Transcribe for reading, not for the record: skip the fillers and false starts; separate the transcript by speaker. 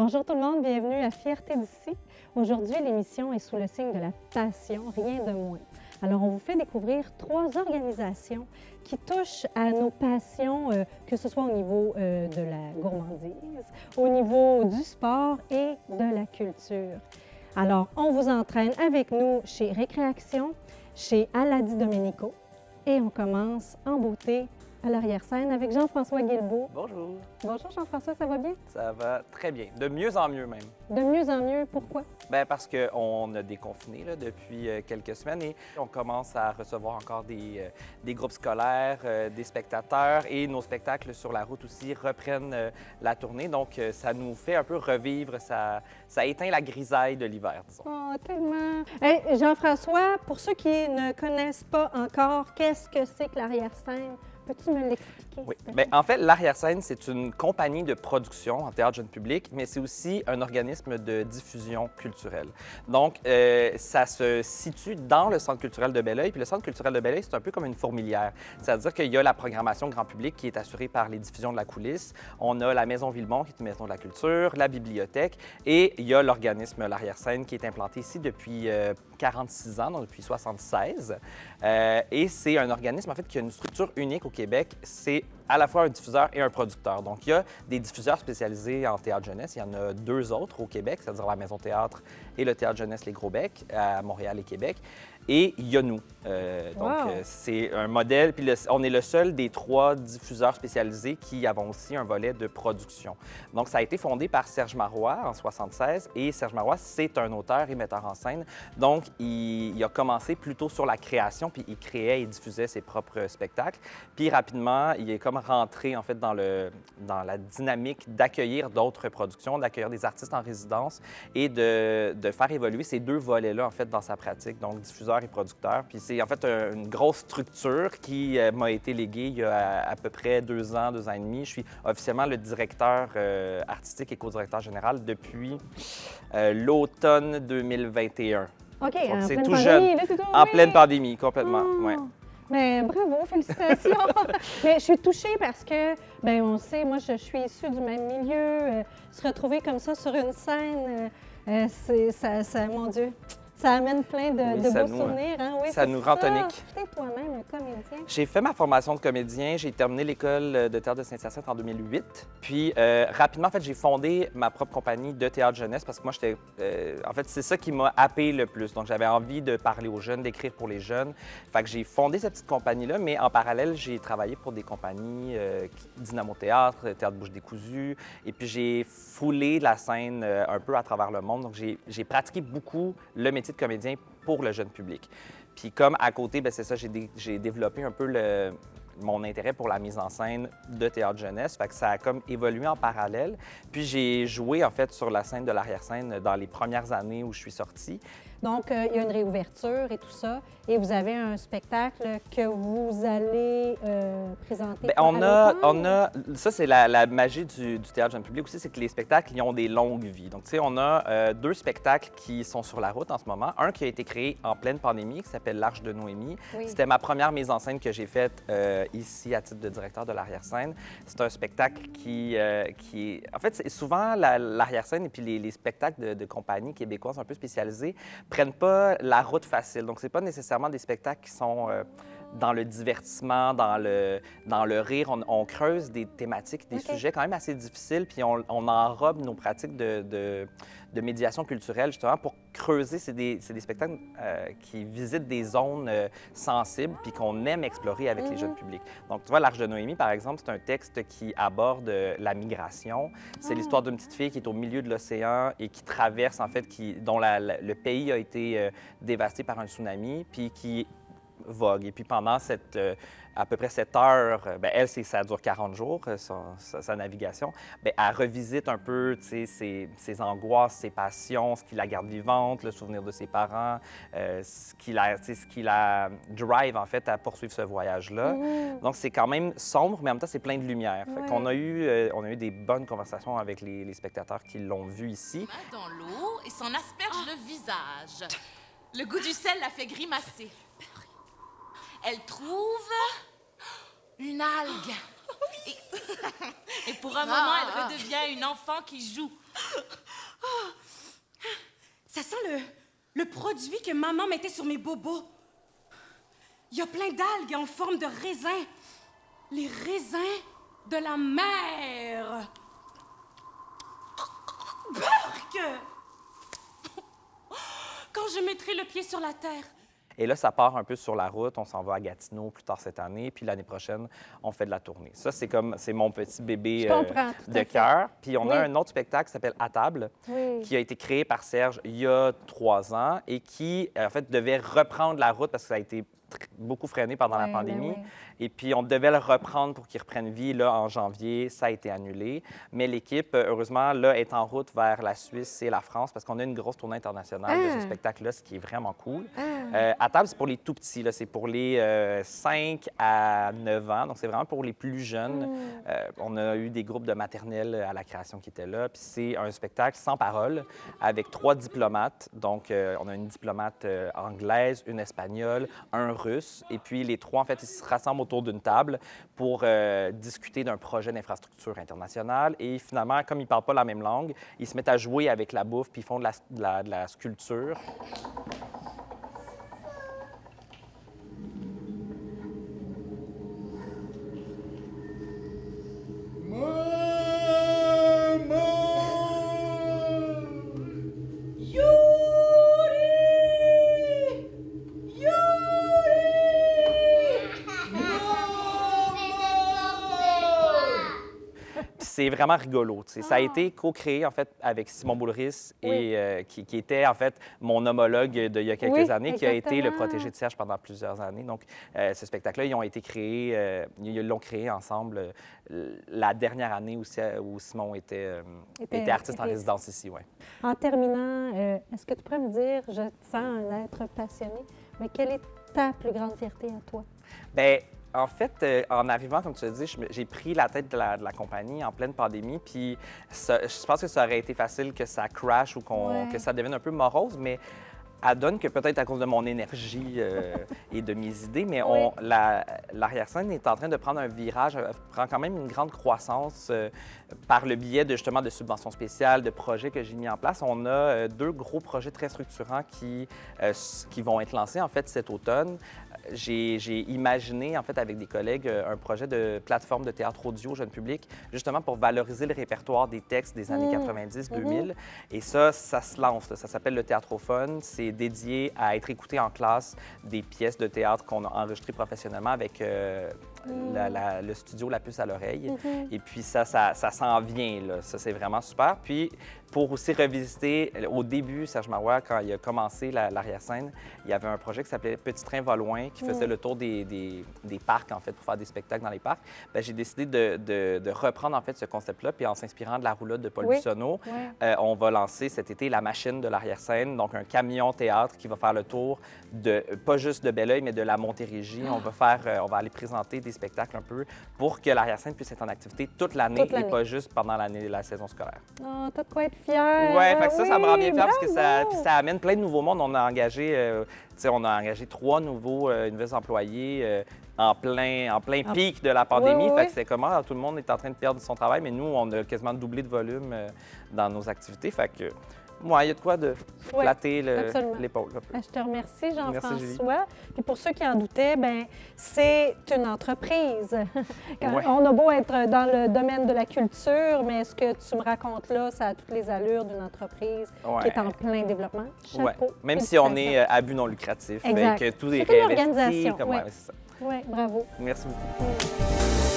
Speaker 1: Bonjour tout le monde, bienvenue à Fierté d'ici. Aujourd'hui, l'émission est sous le signe de la passion, rien de moins. Alors, on vous fait découvrir 3 organisations qui touchent à nos passions, que ce soit au niveau de la gourmandise, au niveau du sport et de la culture. Alors, on vous entraîne avec nous chez Récréation, chez Aladi Domenico et on commence en beauté à l'arrière-scène avec Jean-François Guilbeault.
Speaker 2: Bonjour.
Speaker 1: Bonjour Jean-François, ça va bien?
Speaker 2: Ça va très bien. De mieux en mieux même.
Speaker 1: De mieux en mieux, pourquoi?
Speaker 2: Bien, parce qu'on a déconfiné là, depuis quelques semaines et on commence à recevoir encore des groupes scolaires, des spectateurs et nos spectacles sur la route aussi reprennent la tournée. Donc, ça nous fait un peu revivre, ça éteint la grisaille de l'hiver, disons.
Speaker 1: Oh, tellement! Hey, Jean-François, pour ceux qui ne connaissent pas encore, qu'est-ce que c'est que l'arrière-scène? Peux-tu me l'expliquer?
Speaker 2: Oui. Bien, en fait, l'Arrière-scène, c'est une compagnie de production en théâtre jeune public, mais c'est aussi un organisme de diffusion culturelle. Donc, ça se situe dans le Centre culturel de Belleuil. Puis le Centre culturel de Belleuil, c'est un peu comme une fourmilière. C'est-à-dire qu'il y a la programmation grand public qui est assurée par les diffusions de la coulisse. On a la Maison Villemont, qui est une maison de la culture, la bibliothèque, et il y a l'organisme L'Arrière-scène qui est implanté ici depuis 46 ans, donc depuis 76. Et c'est un organisme, en fait, qui a une structure unique au Québec. C'est à la fois un diffuseur et un producteur. Donc, il y a des diffuseurs spécialisés en théâtre jeunesse. Il y en a 2 autres au Québec, c'est-à-dire la Maison Théâtre et le Théâtre jeunesse Les Gros Becs à Montréal et Québec. Et il y a nous. C'est un modèle. Puis on est le seul des 3 diffuseurs spécialisés qui avons aussi un volet de production. Donc, ça a été fondé par Serge Marois en 1976. Et Serge Marois, c'est un auteur et metteur en scène. Donc, il a commencé plutôt sur la création, puis il créait et diffusait ses propres spectacles. Puis rapidement, il est comme rentré en fait dans la dynamique d'accueillir d'autres productions, d'accueillir des artistes en résidence et de faire évoluer ces 2 volets-là en fait dans sa pratique, donc diffuseur et producteur. Puis c'est en fait une grosse structure qui m'a été léguée il y a à peu près 2 ans, 2 ans et demi. Je suis officiellement le directeur artistique et co-directeur général depuis l'automne 2021.
Speaker 1: OK,
Speaker 2: Donc,
Speaker 1: en
Speaker 2: c'est
Speaker 1: pleine
Speaker 2: tout
Speaker 1: pandémie,
Speaker 2: jeune.
Speaker 1: là, c'est tout,
Speaker 2: En
Speaker 1: oui.
Speaker 2: pleine pandémie, complètement.
Speaker 1: Oh.
Speaker 2: Ouais.
Speaker 1: Mais bravo, félicitations! Mais je suis touchée parce que, bien, on sait, moi, je suis issue du même milieu. Se retrouver comme ça sur une scène, mon Dieu, ça amène plein de beaux souvenirs. Hein? Oui,
Speaker 2: ça nous rend tonique.
Speaker 1: Tu es toi-même un comédien.
Speaker 2: J'ai fait ma formation de comédien. J'ai terminé l'école de théâtre de Saint-Hyacinthe en 2008. Puis, rapidement, en fait, j'ai fondé ma propre compagnie de théâtre jeunesse parce que moi, en fait, c'est ça qui m'a happé le plus. Donc, j'avais envie de parler aux jeunes, d'écrire pour les jeunes. Fait que j'ai fondé cette petite compagnie-là, mais en parallèle, j'ai travaillé pour des compagnies Dynamo Théâtre, Théâtre Bouche Décousue. Et puis, j'ai foulé la scène un peu à travers le monde. Donc, j'ai pratiqué beaucoup le métier de comédien pour le jeune public. Puis comme à côté, bien, c'est ça, j'ai développé un peu mon intérêt pour la mise en scène de théâtre jeunesse. Fait que ça a comme évolué en parallèle. Puis j'ai joué en fait sur la scène de l'arrière-scène dans les premières années où je suis sortie.
Speaker 1: Donc, il y a une réouverture et tout ça. Et vous avez un spectacle que vous allez présenter
Speaker 2: ça, c'est la magie du théâtre jeune public aussi, c'est que les spectacles, ils ont des longues vies. Donc, tu sais, on a 2 spectacles qui sont sur la route en ce moment. Un qui a été créé en pleine pandémie, qui s'appelle L'Arche de Noémie. Oui. C'était ma première mise en scène que j'ai faite ici à titre de directeur de l'arrière-scène. C'est un spectacle qui est... En fait, c'est souvent l'arrière-scène et puis les spectacles de compagnies québécoises un peu spécialisés prennent pas la route facile. Donc, c'est pas nécessairement des spectacles qui sont dans le divertissement, dans le rire. On creuse des thématiques, des sujets quand même assez difficiles, puis on enrobe nos pratiques de médiation culturelle, justement, pour creuser. C'est des spectacles qui visitent des zones sensibles, puis qu'on aime explorer avec les jeunes publics. Donc, tu vois, L'Arche de Noémie, par exemple, c'est un texte qui aborde la migration. C'est l'histoire d'une petite fille qui est au milieu de l'océan et qui traverse, en fait, dont le pays a été dévasté par un tsunami, puis qui vogue. Et puis pendant à peu près 7 heures, elle, ça dure 40 jours, sa navigation, elle revisite un peu ses angoisses, ses passions, ce qui la garde vivante, le souvenir de ses parents, ce qui la drive, en fait, à poursuivre ce voyage-là. Donc, c'est quand même sombre, mais en même temps, c'est plein de lumière. Fait qu'on a eu des bonnes conversations avec les spectateurs qui l'ont vu ici.
Speaker 3: Dans l'eau et s'en asperge le visage. Le goût du sel la fait grimacer. Elle trouve une algue. Et pour un moment, elle redevient une enfant qui joue.
Speaker 4: Ça sent le produit que maman mettait sur mes bobos. Il y a plein d'algues en forme de raisins. Les raisins de la mer. Burk! Quand je mettrai le pied sur la terre.
Speaker 2: Et là, ça part un peu sur la route. On s'en va à Gatineau plus tard cette année. Puis l'année prochaine, on fait de la tournée. Ça, c'est mon petit bébé
Speaker 1: Je comprends, tout à
Speaker 2: de
Speaker 1: fait.
Speaker 2: cœur. Puis on a
Speaker 1: Oui.
Speaker 2: un autre spectacle qui s'appelle À table,
Speaker 1: Oui.
Speaker 2: qui a été créé par Serge il y a 3 ans et qui, en fait, devait reprendre la route parce que ça a été beaucoup freiné pendant la
Speaker 1: Ouais,
Speaker 2: pandémie.
Speaker 1: ben oui.
Speaker 2: Et puis, on devait le reprendre pour qu'il reprenne vie là, en janvier. Ça a été annulé. Mais l'équipe, heureusement, là, est en route vers la Suisse et la France parce qu'on a une grosse tournée internationale de ce
Speaker 1: Ah!
Speaker 2: spectacle-là, ce qui est vraiment cool.
Speaker 1: Ah.
Speaker 2: À table, c'est pour les tout petits. là. C'est pour les 5 à 9 ans. Donc, c'est vraiment pour les plus jeunes. On a eu des groupes de maternelle à la création qui étaient là. Puis c'est un spectacle sans parole avec 3 diplomates. Donc, on a une diplomate anglaise, une espagnole, un russe. Et puis, les 3, en fait, ils se rassemblent autour d'une table pour discuter d'un projet d'infrastructure internationale. Et finalement, comme ils ne parlent pas la même langue, ils se mettent à jouer avec la bouffe puis ils font de la sculpture. C'est vraiment rigolo. Tu sais. Ça a été co-créé, en fait, avec Simon Boulris, et, qui était, en fait, mon homologue d'il y a quelques
Speaker 1: Oui,
Speaker 2: années, qui a été le
Speaker 1: exactement.
Speaker 2: protégé de Serge pendant plusieurs années. Donc, ce spectacle-là, ils ont été créés, ils l'ont créé ensemble la dernière année où Simon était artiste en résidence ici. Ouais.
Speaker 1: En terminant, est-ce que tu pourrais me dire, je te sens un être passionné, mais quelle est ta plus grande fierté à toi?
Speaker 2: Bien, en fait, en arrivant, comme tu l'as dit, j'ai pris la tête de la compagnie en pleine pandémie, puis je pense que ça aurait été facile que ça crash ou que ça devienne un peu morose, mais elle donne que peut-être à cause de mon énergie et de mes idées, mais l'arrière-scène est en train de prendre un virage, prend quand même une grande croissance par le biais justement de subventions spéciales, de projets que j'ai mis en place. On a 2 gros projets très structurants qui vont être lancés en fait cet automne. J'ai imaginé, en fait, avec des collègues, un projet de plateforme de théâtre audio jeune public, justement pour valoriser le répertoire des textes des années 90-2000. Et ça se lance. Là. Ça s'appelle le Théâtrophone. C'est dédié à être écouté en classe des pièces de théâtre qu'on a enregistrées professionnellement avec le studio La Puce à l'oreille. Et puis ça s'en vient. Là. Ça, c'est vraiment super. Puis, pour aussi revisiter, au début, Serge Marois, quand il a commencé l'arrière-scène, il y avait un projet qui s'appelait Petit Train va loin, qui faisait le tour des parcs, en fait, pour faire des spectacles dans les parcs. Bien, j'ai décidé de reprendre, en fait, ce concept-là, puis en s'inspirant de la roulotte de Paul Bussonneau, on va lancer cet été la machine de l'arrière-scène, donc un camion théâtre qui va faire le tour pas juste de Belleuil, mais de la Montérégie. On va aller présenter des spectacles un peu pour que l'arrière-scène puisse être en activité toute l'année et pas juste pendant la saison scolaire.
Speaker 1: Oh, t'as de quoi être fière!
Speaker 2: Oui, fait que ça me rend bien fière parce que
Speaker 1: bravo!
Speaker 2: ça amène plein de nouveaux mondes. On a engagé 3 nouveaux employés en plein pic de la pandémie. Fait que c'est comment tout le monde est en train de perdre son travail, mais nous, on a quasiment doublé de volume dans nos activités. Fait que moi, il y a de quoi de flatter l'épaule.
Speaker 1: Je te remercie,
Speaker 2: Merci, Julie.
Speaker 1: Jean-François. Puis pour ceux qui en doutaient, ben c'est une entreprise.
Speaker 2: Ouais.
Speaker 1: On a beau être dans le domaine de la culture, mais ce que tu me racontes là, ça a toutes les allures d'une entreprise qui est en plein développement. Chapeau.
Speaker 2: Ouais. Même si on est à but non lucratif,
Speaker 1: Exact.
Speaker 2: que tout est
Speaker 1: C'est une
Speaker 2: réinvesti.
Speaker 1: organisation,
Speaker 2: Comme,
Speaker 1: ouais.
Speaker 2: c'est ça.
Speaker 1: Oui, bravo.
Speaker 2: Merci beaucoup.